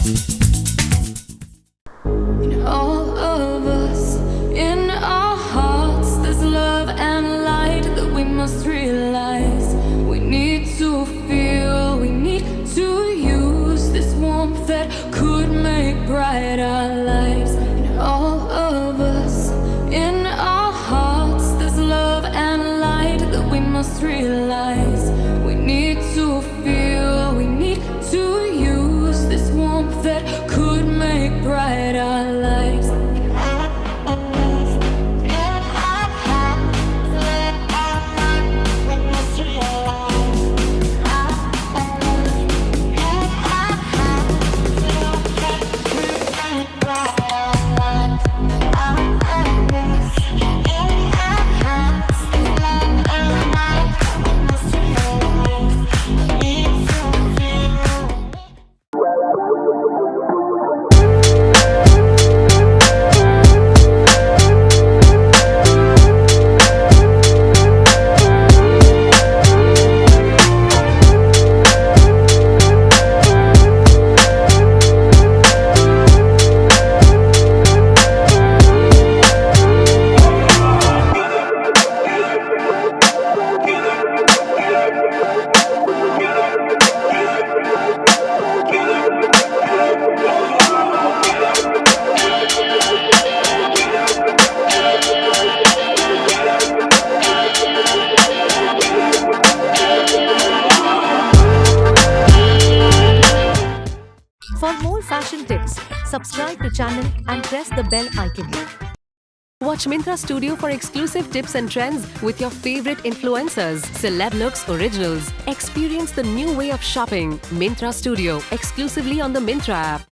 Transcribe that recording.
In all of us, in our hearts, there's love and light that we must realize. We need to feel, we need to use this warmth that could make bright our lives. In all of us, in our hearts, there's love and light that we must realize. We need to feel, we need to use this warmth that could make bright our lives. For more fashion tips, subscribe to channel and press the bell icon. Watch Myntra Studio for exclusive tips and trends with your favorite influencers, celeb looks, originals. Experience the new way of shopping. Myntra Studio, exclusively on the Myntra app.